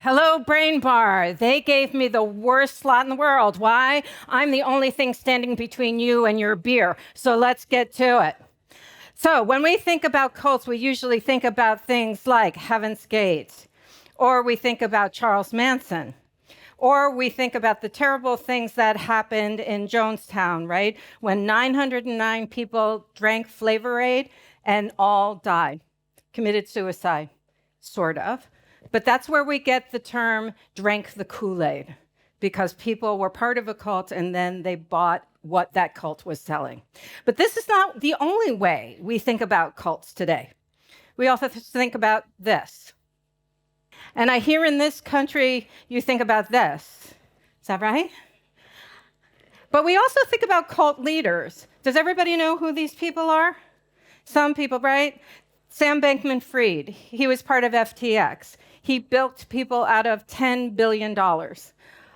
Hello, Brain Bar. They gave me the worst slot in the world. Why? I'm the only thing standing between you and your beer. So let's get to it. So when we think about cults, we usually think about things like Heaven's Gate, or we think about Charles Manson, or we think about the terrible things that happened in Jonestown, right? When 909 people drank Flavor Aid and all died, committed suicide, sort of. But that's where we get the term drank the Kool-Aid, because people were part of a cult and then they bought what that cult was selling. But this is not the only way we think about cults today. We also think about this. And I hear in this country, you think about this. Is that right? But we also think about cult leaders. Does everybody know who these people are? Some people, right? Sam Bankman-Fried, he was part of FTX. He built people out of $10 billion.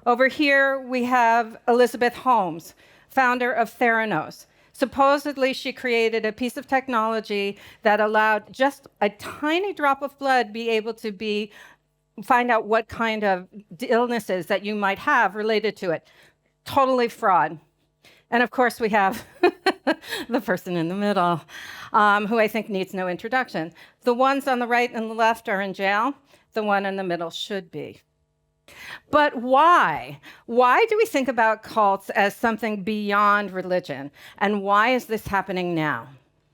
Over here, we have Elizabeth Holmes, founder of Theranos. Supposedly, she created a piece of technology that allowed just a tiny drop of blood be able to find out what kind of illnesses that you might have related to it. Totally fraud. And of course, we have the person in the middle, who I think needs no introduction. The ones on the right and the left are in jail. The one in the middle should be. But why? Why do we think about cults as something beyond religion? And why is this happening now?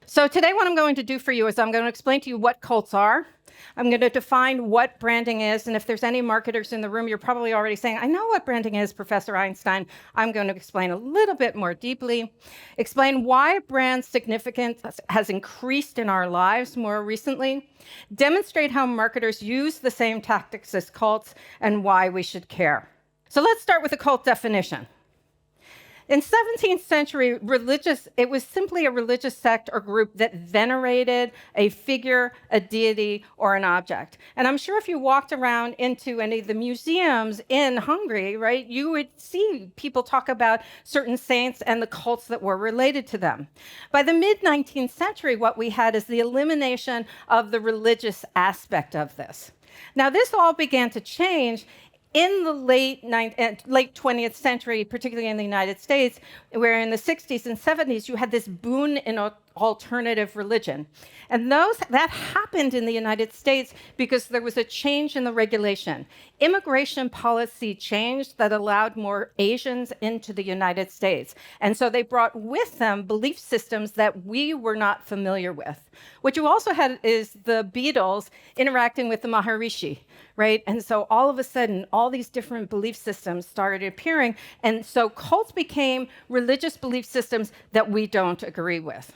So today what I'm going to do for you is I'm going to explain to you what cults are. I'm going to define what branding is, and if there's any marketers in the room, you're probably already saying, I know what branding is, Professor Einstein. I'm going to explain a little bit more deeply, explain why brand significance has increased in our lives more recently, demonstrate how marketers use the same tactics as cults, and why we should care. So let's start with a cult definition. In 17th century, it was simply a religious sect or group that venerated a figure, a deity, or an object. And I'm sure if you walked around into any of the museums in Hungary, right, you would see people talk about certain saints and the cults that were related to them. By the mid-19th century, what we had is the elimination of the religious aspect of this. Now, this all began to change in the late 20th century, particularly in the United States, where in the 60s and 70s, you had this boom in alternative religion. And that happened in the United States because there was a change in the regulation. Immigration policy changed that allowed more Asians into the United States. And so they brought with them belief systems that we were not familiar with. What you also had is the Beatles interacting with the Maharishi, right? And so all of a sudden, all these different belief systems started appearing. And so cults became religious belief systems that we don't agree with.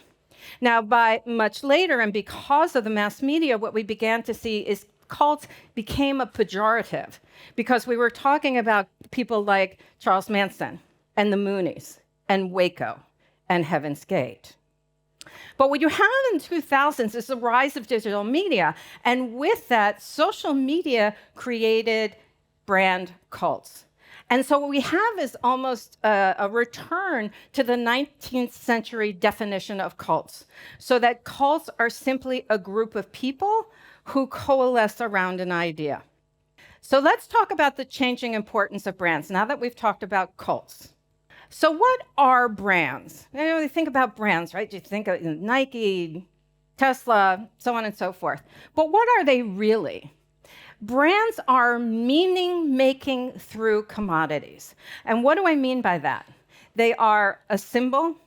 Now, by much later, and because of the mass media, what we began to see is cults became a pejorative because we were talking about people like Charles Manson and the Moonies and Waco and Heaven's Gate. But what you have in the 2000s is the rise of digital media. And with that, social media created brand cults. And so what we have is almost a return to the 19th century definition of cults, so that cults are simply a group of people who coalesce around an idea. So let's talk about the changing importance of brands, now that we've talked about cults. So what are brands? You know, you think about brands, right? You think of Nike, Tesla, so on and so forth. But what are they really? Brands are meaning-making through commodities. And what do I mean by that? They are a symbol,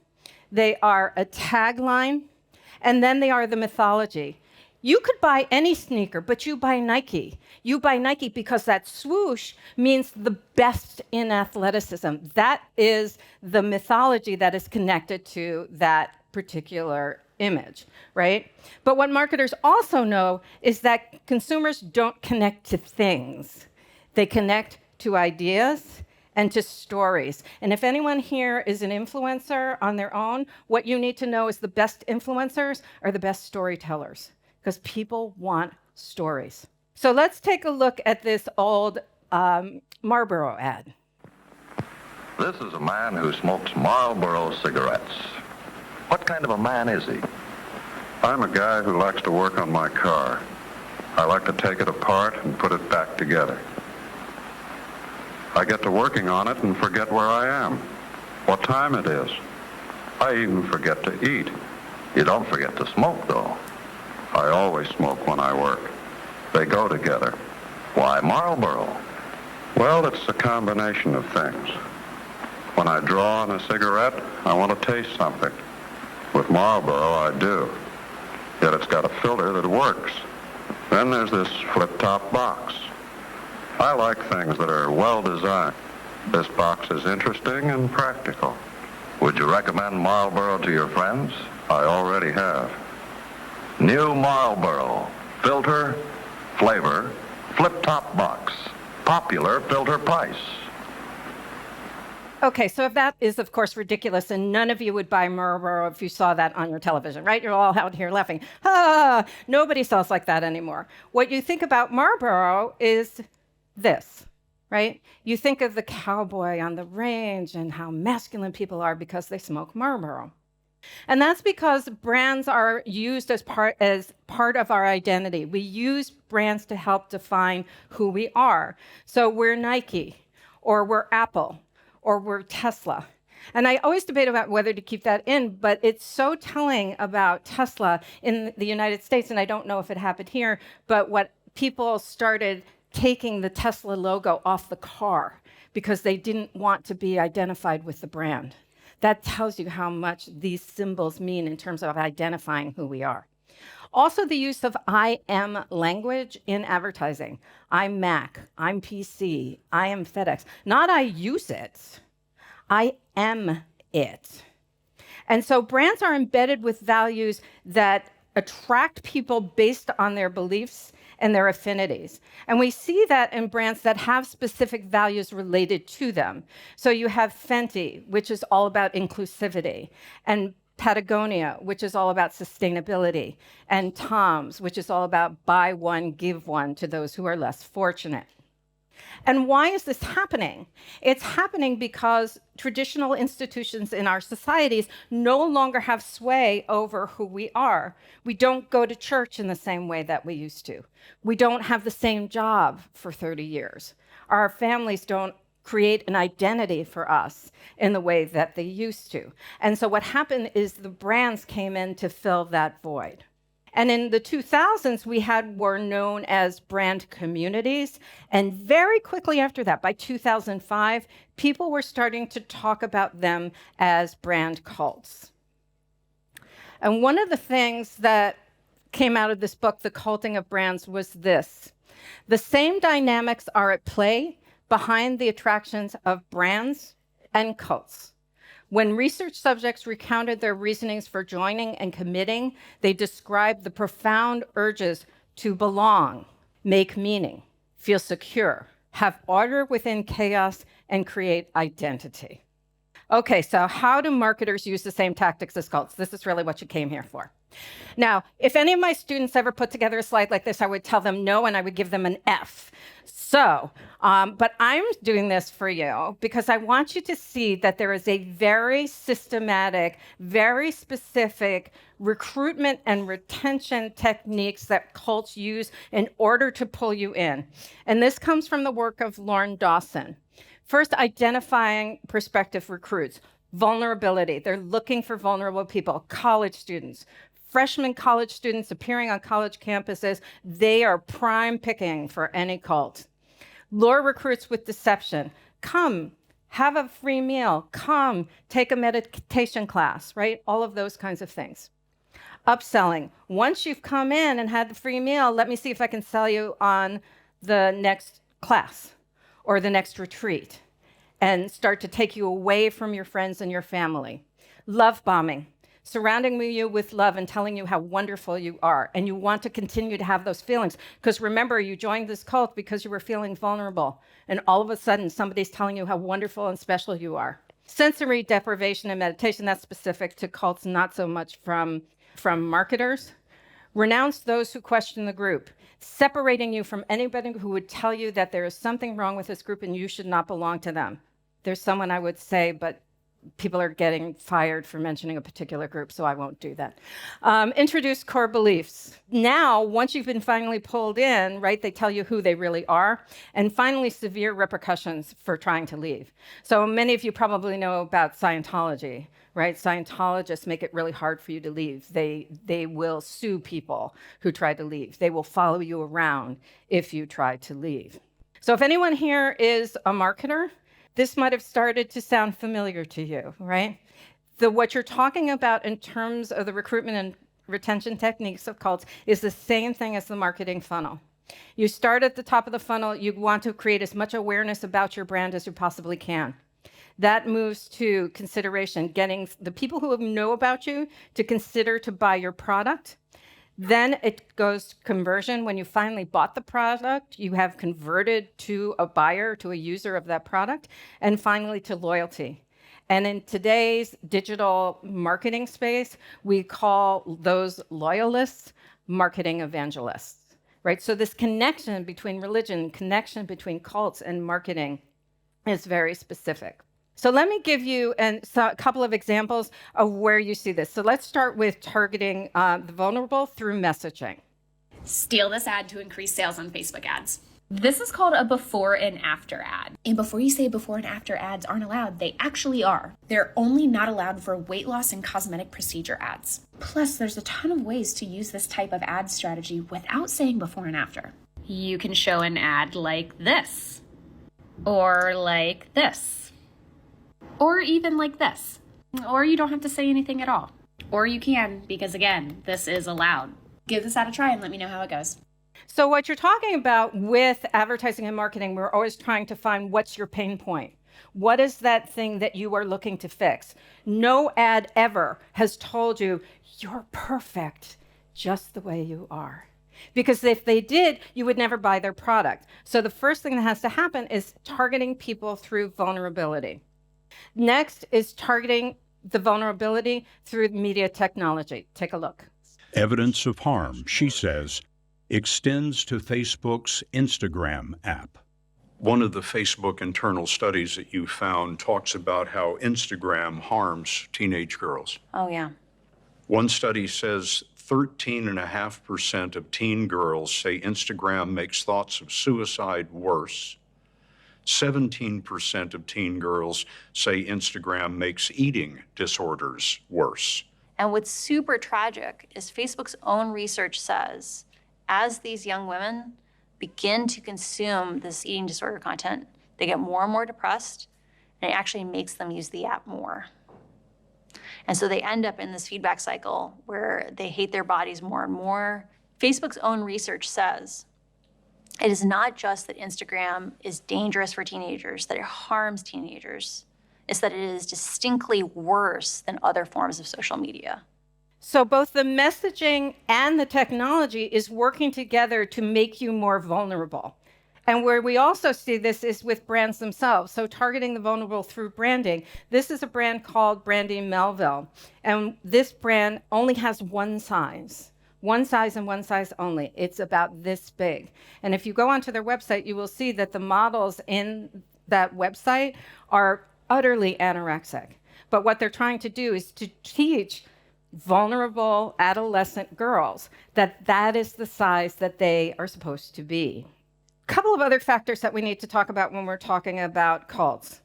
they are a tagline, and then they are the mythology. You could buy any sneaker, but you buy Nike. You buy Nike because that swoosh means the best in athleticism. That is the mythology that is connected to that particular image, right? But what marketers also know is that consumers don't connect to things. They connect to ideas and to stories. And if anyone here is an influencer on their own, what you need to know is the best influencers are the best storytellers, because people want stories. So let's take a look at this old Marlboro ad. This is a man who smokes Marlboro cigarettes. What kind of a man is he? I'm a guy who likes to work on my car. I like to take it apart and put it back together. I get to working on it and forget where I am, what time it is. I even forget to eat. You don't forget to smoke, though. I always smoke when I work. They go together. Why Marlboro? Well, it's a combination of things. When I draw on a cigarette, I want to taste something. With Marlboro, I do. Yet it's got a filter that works. Then there's this flip-top box. I like things that are well designed. This box is interesting and practical. Would you recommend Marlboro to your friends? I already have. New Marlboro. Filter, flavor, flip-top box. Popular filter price. Okay, so if that is, of course, ridiculous, and none of you would buy Marlboro if you saw that on your television, right? You're all out here laughing. Ah, nobody sells like that anymore. What you think about Marlboro is this, right? You think of the cowboy on the range and how masculine people are because they smoke Marlboro. And that's because brands are used as part of our identity. We use brands to help define who we are. So we're Nike, or we're Apple, or we're Tesla. And I always debate about whether to keep that in, but it's so telling about Tesla in the United States, and I don't know if it happened here, but what people started taking the Tesla logo off the car because they didn't want to be identified with the brand. That tells you how much these symbols mean in terms of identifying who we are. Also, the use of I am language in advertising. I'm Mac, I'm PC, I am FedEx. Not I use it, I am it. And so brands are embedded with values that attract people based on their beliefs and their affinities. And we see that in brands that have specific values related to them. So you have Fenty, which is all about inclusivity, and Patagonia, which is all about sustainability, and Tom's, which is all about buy one, give one to those who are less fortunate. And why is this happening? It's happening because traditional institutions in our societies no longer have sway over who we are. We don't go to church in the same way that we used to. We don't have the same job for 30 years. Our families don't create an identity for us in the way that they used to. And so what happened is the brands came in to fill that void. And in the 2000s, we were known as brand communities. And very quickly after that, by 2005, people were starting to talk about them as brand cults. And one of the things that came out of this book, The Culting of Brands, was this. The same dynamics are at play behind the attractions of brands and cults. When research subjects recounted their reasonings for joining and committing, they described the profound urges to belong, make meaning, feel secure, have order within chaos, and create identity. Okay, so how do marketers use the same tactics as cults? This is really what you came here for. Now, if any of my students ever put together a slide like this, I would tell them no, and I would give them an F. So, but I'm doing this for you because I want you to see that there is a very systematic, very specific recruitment and retention techniques that cults use in order to pull you in. And this comes from the work of Lauren Dawson. First, identifying prospective recruits. Vulnerability. They're looking for vulnerable people. College students. Freshman college students appearing on college campuses, they are prime picking for any cult. Lure recruits with deception. Come, have a free meal. Come, take a meditation class, right? All of those kinds of things. Upselling. Once you've come in and had the free meal, let me see if I can sell you on the next class or the next retreat and start to take you away from your friends and your family. Love bombing. Surrounding you with love and telling you how wonderful you are. And you want to continue to have those feelings. Because remember, you joined this cult because you were feeling vulnerable. And all of a sudden, somebody's telling you how wonderful and special you are. Sensory deprivation and meditation, that's specific to cults, not so much from marketers. Renounce those who question the group. Separating you from anybody who would tell you that there is something wrong with this group and you should not belong to them. There's someone I would say, but people are getting fired for mentioning a particular group, so I won't do that. Introduce core beliefs. Now, once you've been finally pulled in, right, they tell you who they really are, and finally, severe repercussions for trying to leave. So many of you probably know about Scientology, right? Scientologists make it really hard for you to leave. They will sue people who try to leave. They will follow you around if you try to leave. So if anyone here is a marketer, this might have started to sound familiar to you, right? What you're talking about in terms of the recruitment and retention techniques of cults is the same thing as the marketing funnel. You start at the top of the funnel, you want to create as much awareness about your brand as you possibly can. That moves to consideration, getting the people who know about you to consider to buy your product. Then it goes to conversion. When you finally bought the product, you have converted to a buyer, to a user of that product, and finally to loyalty. And in today's digital marketing space, we call those loyalists marketing evangelists, right? So this connection between religion, connection between cults and marketing is very specific. So let me give you a couple of examples of where you see this. So let's start with targeting the vulnerable through messaging. Steal this ad to increase sales on Facebook ads. This is called a before and after ad. And before you say before and after ads aren't allowed, they actually are. They're only not allowed for weight loss and cosmetic procedure ads. Plus, there's a ton of ways to use this type of ad strategy without saying before and after. You can show an ad like this, or like this, or even like this. Or you don't have to say anything at all. Or you can, because again, this is allowed. Give this ad a try and let me know how it goes. So what you're talking about with advertising and marketing, we're always trying to find what's your pain point. What is that thing that you are looking to fix? No ad ever has told you, you're perfect just the way you are. Because if they did, you would never buy their product. So the first thing that has to happen is targeting people through vulnerability. Next is targeting the vulnerability through media technology. Take a look. Evidence of harm, she says, extends to Facebook's Instagram app. One of the Facebook internal studies that you found talks about how Instagram harms teenage girls. Oh, yeah. One study says 13.5% of teen girls say Instagram makes thoughts of suicide worse. 17% of teen girls say Instagram makes eating disorders worse. And what's super tragic is Facebook's own research says, as these young women begin to consume this eating disorder content, they get more and more depressed, and it actually makes them use the app more. And so they end up in this feedback cycle where they hate their bodies more and more. Facebook's own research says it is not just that Instagram is dangerous for teenagers, that it harms teenagers. It's that it is distinctly worse than other forms of social media. So both the messaging and the technology is working together to make you more vulnerable. And where we also see this is with brands themselves. So targeting the vulnerable through branding. This is a brand called Brandy Melville. And this brand only has one size and one size only. It's about this big. And if you go onto their website, you will see that the models in that website are utterly anorexic. But what they're trying to do is to teach vulnerable adolescent girls that that is the size that they are supposed to be. A couple of other factors that we need to talk about when we're talking about cults.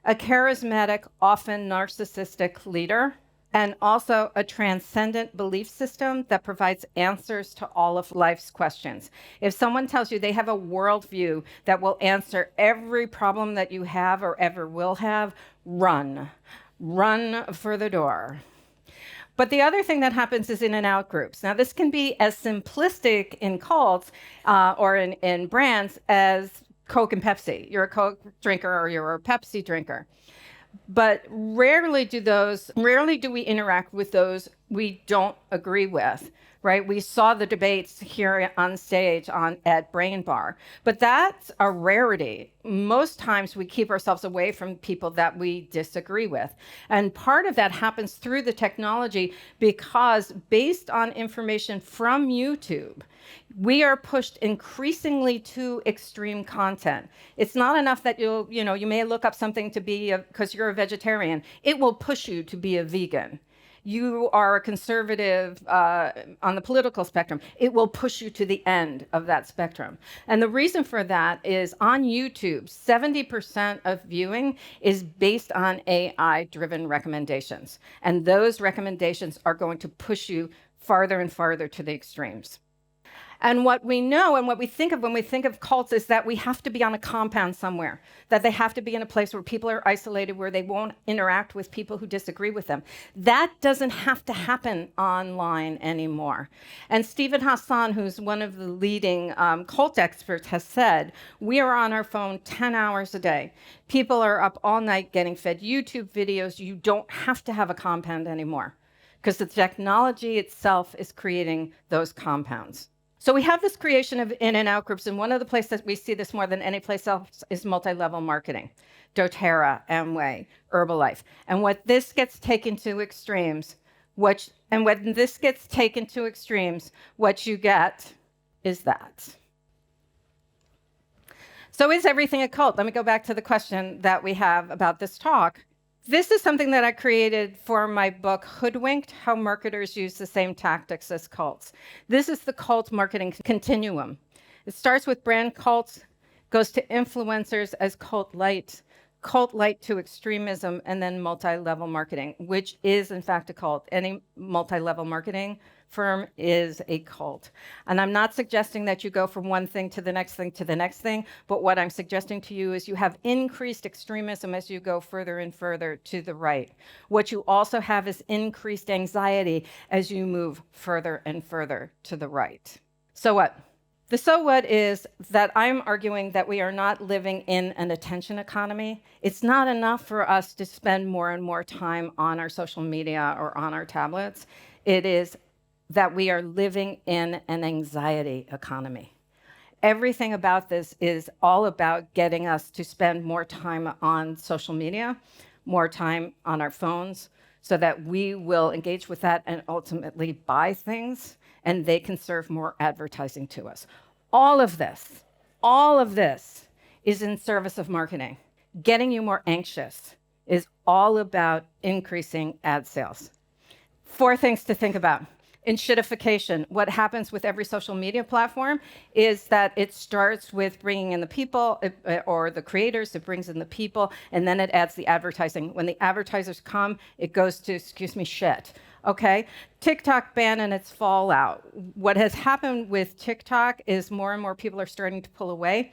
A charismatic, often narcissistic leader, and also a transcendent belief system that provides answers to all of life's questions. If someone tells you they have a worldview that will answer every problem that you have or ever will have, run. Run for the door. But the other thing that happens is in and out groups. Now, this can be as simplistic in cults or in brands as Coke and Pepsi. You're a Coke drinker or you're a Pepsi drinker. But rarely do we interact with those we don't agree with. right? We saw the debates here on stage at Brain Bar, but that's a rarity. Most times we keep ourselves away from people that we disagree with. And part of that happens through the technology because based on information from YouTube, we are pushed increasingly to extreme content. It's not enough that you may look up something to be because you're a vegetarian. It will push you to be a vegan. You are a conservative on the political spectrum. It will push you to the end of that spectrum. And the reason for that is on YouTube, 70% of viewing is based on AI-driven recommendations. And those recommendations are going to push you farther and farther to the extremes. And what we know and what we think of when we think of cults is that we have to be on a compound somewhere, that they have to be in a place where people are isolated, where they won't interact with people who disagree with them. That doesn't have to happen online anymore. And Stephen Hassan, who's one of the leading cult experts, has said, we are on our phone 10 hours a day. People are up all night getting fed YouTube videos. You don't have to have a compound anymore because the technology itself is creating those compounds. So we have this creation of in and out groups, and one of the places that we see this more than any place else is multi-level marketing. doTERRA, Amway, Herbalife. And what this gets taken to extremes, what you get is that. So is everything a cult? Let me go back to the question that we have about this talk. This is something that I created for my book, Hoodwinked: How Marketers Use the Same Tactics as Cults. This is the cult marketing continuum. It starts with brand cults, goes to influencers as cult light to extremism, and then multi-level marketing, which is in fact a cult. Any multi-level marketing firm is a cult. And I'm not suggesting that you go from one thing to the next thing to the next thing, but what I'm suggesting to you is you have increased extremism as you go further and further to the right. What you also have is increased anxiety as you move further and further to the right. So what? The so what is that I'm arguing that we are not living in an attention economy. It's not enough for us to spend more and more time on our social media or on our tablets. It is that we are living in an anxiety economy. Everything about this is all about getting us to spend more time on social media, more time on our phones, so that we will engage with that and ultimately buy things, and they can serve more advertising to us. All of this is in service of marketing. Getting you more anxious is all about increasing ad sales. 4 things to think about. Enshittification. What happens with every social media platform is that it starts with bringing in the people or the creators, it brings in the people, and then it adds the advertising. When the advertisers come, it goes to, shit. Okay? TikTok ban and its fallout. What has happened with TikTok is more and more people are starting to pull away.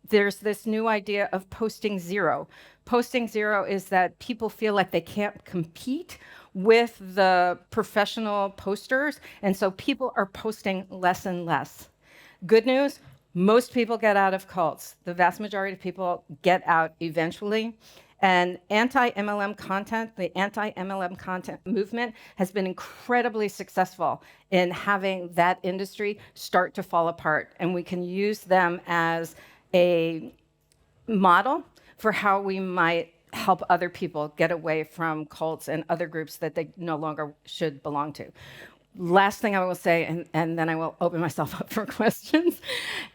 There's this new idea of posting zero. Posting zero is that people feel like they can't compete with the professional posters, and so people are posting less and less. Good news, most people get out of cults. The vast majority of people get out eventually. And anti-MLM content, the anti-MLM content movement has been incredibly successful in having that industry start to fall apart. And we can use them as a model for how we might help other people get away from cults and other groups that they no longer should belong to. Last thing I will say, and then I will open myself up for questions,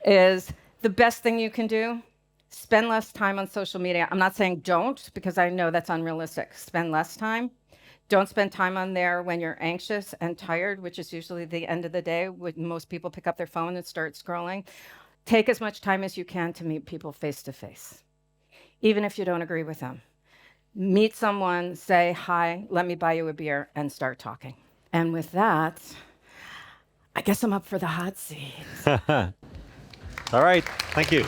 is the best thing you can do, spend less time on social media. I'm not saying don't, because I know that's unrealistic. Spend less time. Don't spend time on there when you're anxious and tired, which is usually the end of the day when most people pick up their phone and start scrolling. Take as much time as you can to meet people face to face, even if you don't agree with them. Meet someone, say, hi, let me buy you a beer, and start talking. And with that, I guess I'm up for the hot seat. All right, thank you.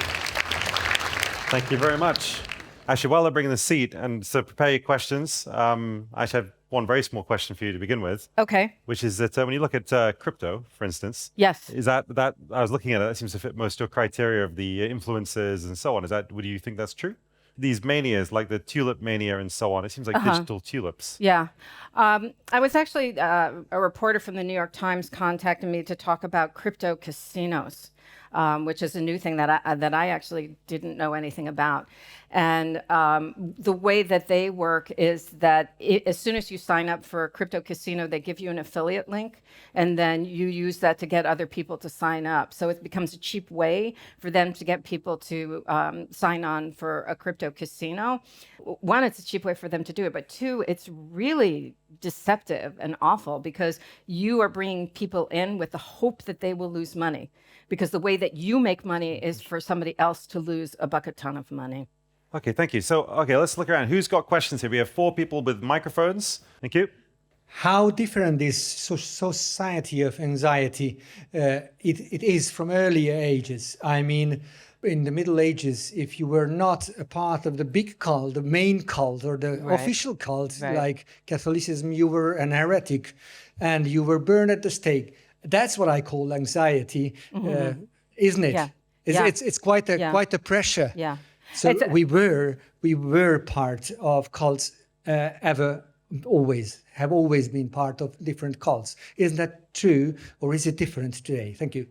Thank you very much. Actually, while they're bringing the seat, and so prepare your questions, I actually have one very small question for you to begin with. Okay. Which is that when you look at crypto, for instance, yes, is that I was looking at it, that seems to fit most of your criteria of the influencers and so on. Would you think that's true? these manias, like the tulip mania and so on. It seems like digital tulips. Yeah. I was actually, a reporter from the New York Times contacted me to talk about crypto casinos, which is a new thing that I actually didn't know anything about. And the way that they work is that as soon as you sign up for a crypto casino, they give you an affiliate link, and then you use that to get other people to sign up. So it becomes a cheap way for them to get people to sign on for a crypto casino. One, it's a cheap way for them to do it, but two, it's really deceptive and awful because you are bringing people in with the hope that they will lose money, because the way that you make money is for somebody else to lose a bucket ton of money. Okay, thank you. So, okay, let's look around. Who's got questions here? We have 4 people with microphones. Thank you. How different this society of anxiety it is from earlier ages. I mean, in the Middle Ages, if you were not a part of the big cult, the main cult or the official cult, like Catholicism, you were an heretic and you were burned at the stake. That's what I call anxiety, isn't it? Yeah. It's quite a pressure. Yeah. So we were part of cults have always been part of different cults. Isn't that true, or is it different today? Thank you.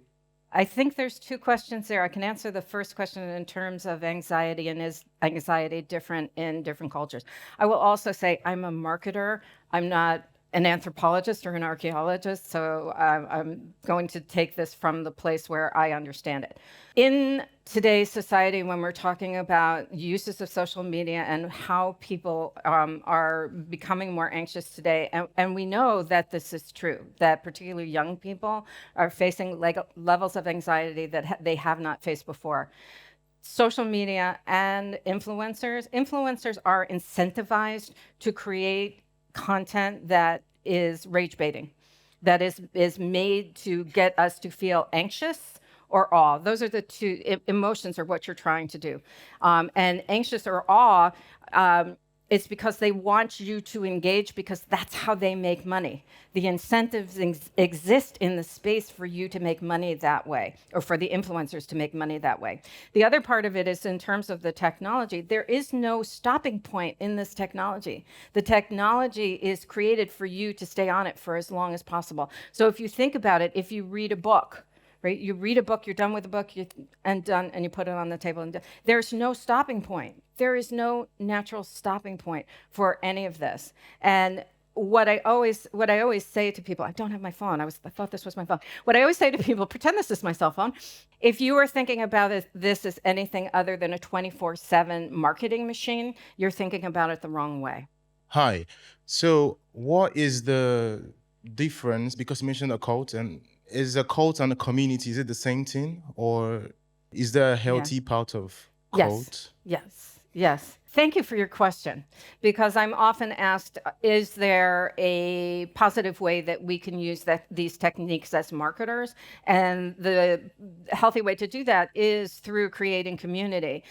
I think there's 2 questions there. I can answer the first question in terms of anxiety, and is anxiety different in different cultures? I will also say I'm a marketer. I'm not an anthropologist or an archaeologist, so I'm going to take this from the place where I understand it. In today's society, when we're talking about uses of social media and how people are becoming more anxious today, and we know that this is true, that particularly young people are facing levels of anxiety that they have not faced before. Social media and influencers are incentivized to create content that is rage baiting, that is made to get us to feel anxious or awe. Those are the 2 emotions, are what you're trying to do. And anxious or awe, it's because they want you to engage, because that's how they make money. The incentives exist in the space for you to make money that way, or for the influencers to make money that way. The other part of it is in terms of the technology. There is no stopping point in this technology. The technology is created for you to stay on it for as long as possible. So if you think about it, if you read a book, right? You read a book, you're done with the book, and you put it on the table. And there's no stopping point. There is no natural stopping point for any of this. And what I always say to people, I don't have my phone. I thought this was my phone. What I always say to people, pretend this is my cell phone. If you are thinking about this as anything other than a 24/7 marketing machine, you're thinking about it the wrong way. Hi. So what is the difference? Because you mentioned a cult, and is a cult and a community, is it the same thing? Or is there a healthy part of cult? Yes. Thank you for your question, because I'm often asked, is there a positive way that we can use these techniques as marketers? And the healthy way to do that is through creating community.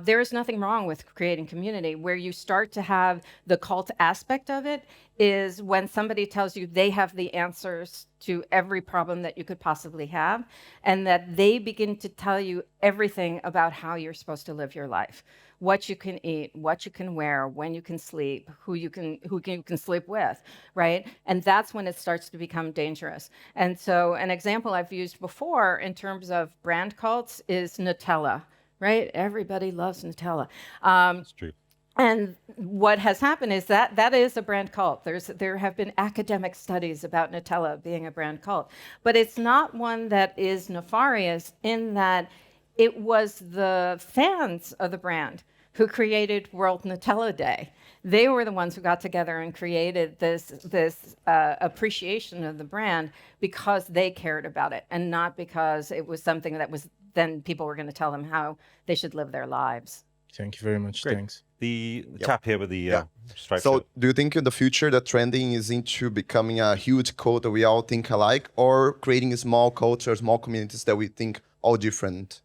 There is nothing wrong with creating community. Where you start to have the cult aspect of it is when somebody tells you they have the answers to every problem that you could possibly have, and that they begin to tell you everything about how you're supposed to live your life. What you can eat, what you can wear, when you can sleep, who you can sleep with, right? And that's when it starts to become dangerous. And so an example I've used before in terms of brand cults is Nutella, right? Everybody loves Nutella. That's true. And what has happened is that is a brand cult. There have been academic studies about Nutella being a brand cult, but it's not one that is nefarious in that it was the fans of the brand who created World Nutella Day. They were the ones who got together and created this appreciation of the brand because they cared about it, and not because it was something that was then people were going to tell them how they should live their lives. Thank you very much. Great. Thanks. The chap here with the stripe. So do you think in the future that trending is into becoming a huge cult that we all think alike, or creating small cultures, small communities that we think all different?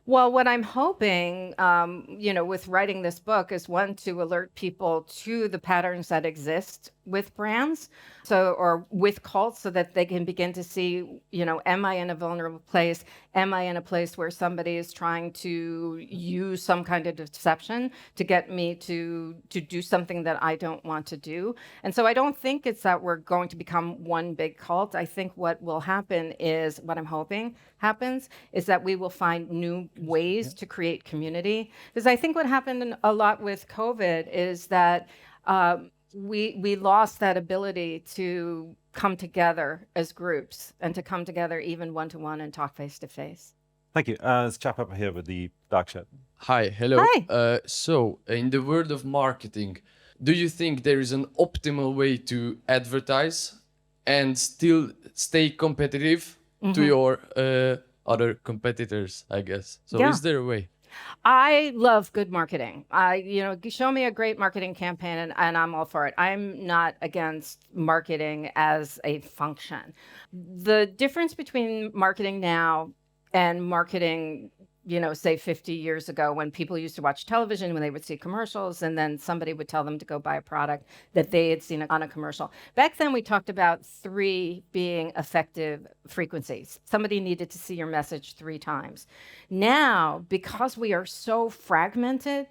Well, what I'm hoping, with writing this book is, one, to alert people to the patterns that exist with brands, or with cults, so that they can begin to see, am I in a vulnerable place? Am I in a place where somebody is trying to use some kind of deception to get me to do something that I don't want to do? And so I don't think it's that we're going to become one big cult. I think what will happen is, what I'm hoping happens, is that we will find new ways to create community. Because I think what happened a lot with COVID is that we lost that ability to come together as groups and to come together even one-to-one and talk face-to-face. Thank you. This chap up here with the dark shirt. Hi, hello. Hi. So, in the world of marketing, do you think there is an optimal way to advertise and still stay competitive to your other competitors, I guess? So, is there a way? I love good marketing. Show me a great marketing campaign and I'm all for it. I'm not against marketing as a function. The difference between marketing now and marketing, say 50 years ago, when people used to watch television, when they would see commercials, and then somebody would tell them to go buy a product that they had seen on a commercial. Back then, we talked about 3 being effective frequencies. Somebody needed to see your message 3 times. Now, because we are so fragmented,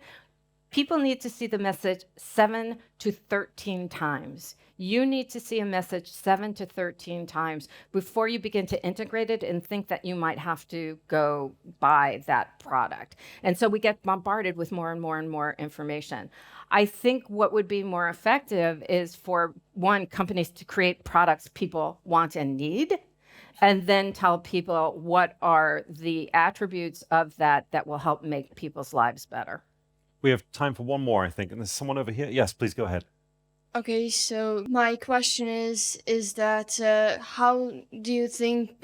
people need to see the message 7 to 13 times. You need to see a message 7 to 13 times before you begin to integrate it and think that you might have to go buy that product. And so we get bombarded with more and more and more information. I think what would be more effective is for, one, companies to create products people want and need, and then tell people what are the attributes of that will help make people's lives better. We have time for one more, I think. And there's someone over here. Yes, please go ahead. Okay, so my question is that how do you think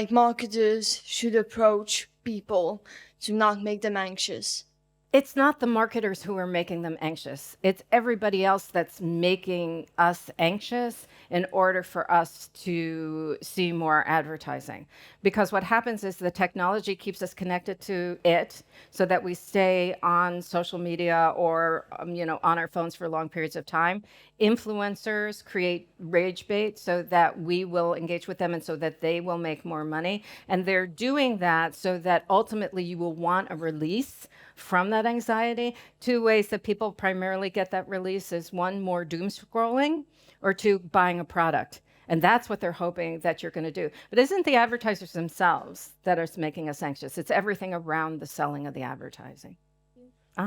marketers should approach people to not make them anxious? It's not the marketers who are making them anxious. It's everybody else that's making us anxious in order for us to see more advertising. Because what happens is the technology keeps us connected to it so that we stay on social media or on our phones for long periods of time. Influencers create rage bait so that we will engage with them and so that they will make more money. And they're doing that so that ultimately you will want a release from that anxiety. 2 ways that people primarily get that release is, 1, more doom scrolling, or 2, buying a product. And that's what they're hoping that you're going to do. But it isn't the advertisers themselves that are making us anxious. It's everything around the selling of the advertising.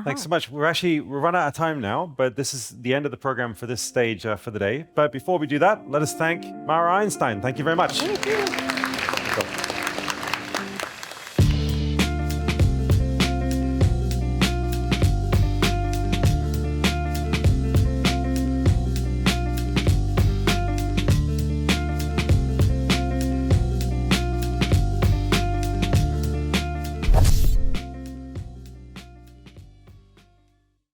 Thanks so much. We're run out of time now, but this is the end of the program for this stage for the day. But before we do that, let us thank Mara Einstein. Thank you very much. Thank you.